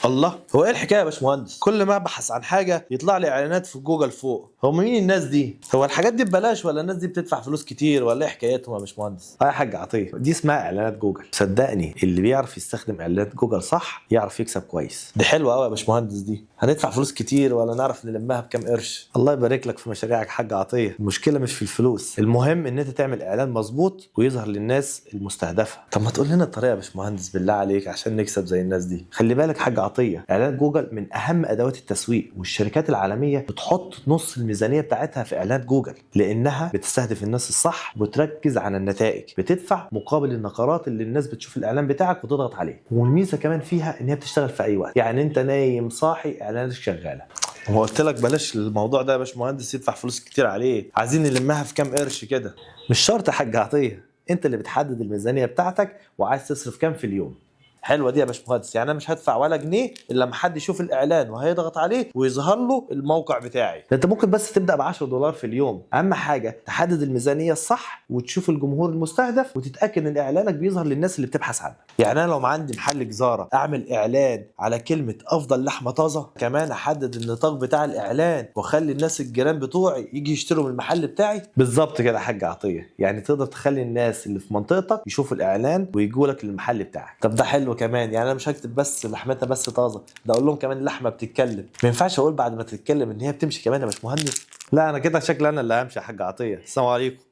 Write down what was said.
الله، هو ايه الحكايه يا باشمهندس؟ كل ما ابحث عن حاجه يطلع لي اعلانات في جوجل فوق. هو مين الناس دي؟ هو الحاجات دي ببلاش ولا الناس دي بتدفع فلوس كتير ولا ايه حكايتهم يا باشمهندس؟ يا حاج عطيه، دي اسمها اعلانات جوجل. صدقني اللي بيعرف يستخدم اعلانات جوجل صح يعرف يكسب كويس. دي حلوه قوي يا باشمهندس، دي هندفع فلوس كتير ولا نعرف نلمها بكام قرش؟ الله يبارك لك في مشاريعك يا حاج عطيه. المشكله مش في الفلوس، المهم ان انت تعمل اعلان مظبوط ويظهر للناس المستهدفه. طب ما تقول لنا الطريقه يا باشمهندس بالله عليك عشان نكسب زي الناس دي. خلي بالك حاج عطيه، اعلانات جوجل من اهم ادوات التسويق، والشركات العالميه بتحط نص الميزانيه بتاعتها في اعلانات جوجل لانها بتستهدف الناس الصح وتركز على النتائج. بتدفع مقابل النقرات اللي الناس بتشوف الاعلان بتاعك وتضغط عليه. والميزه كمان فيها ان هي بتشتغل في اي وقت، يعني انت نايم صاحي اعلاناتك شغاله. هو قلت لك بلاش الموضوع ده يا باشمهندس، يدفع فلوس كتير عليه. عايزين نلمها في كام قرش كده. مش شرط يا حاج عطيه، انت اللي بتحدد الميزانيه بتاعتك وعايز تصرف كام في اليوم. حلوه دي يا باشمهندس، يعني انا مش هدفع ولا جنيه الا لما حد يشوف الاعلان وهيضغط عليه ويظهر له الموقع بتاعي. ده انت ممكن بس تبدا ب 10 دولار في اليوم. اهم حاجه تحدد الميزانيه الصح وتشوف الجمهور المستهدف وتتاكد ان اعلانك بيظهر للناس اللي بتبحث عنك. يعني انا لو عندي محل جزاره اعمل اعلان على كلمه افضل لحمه طازه، كمان احدد النطاق بتاع الاعلان واخلي الناس الجيران بتوعي يجي يشتروا من المحل بتاعي. بالظبط كده يا حاج عطيه، يعني تقدر تخلي الناس اللي في منطقتك يشوفوا الاعلان ويجوا لك للمحل بتاعك. طب ده حلو كمان، يعني انا مش هكتب بس لحمتها بس طازه، ده اقول لهم كمان اللحمه بتتكلم. ما ينفعش اقول بعد ما تتكلم ان هي بتمشي كمان يا باشمهندس. لا انا كده شكلي انا اللي همشي يا حاج عطيه. السلام عليكم.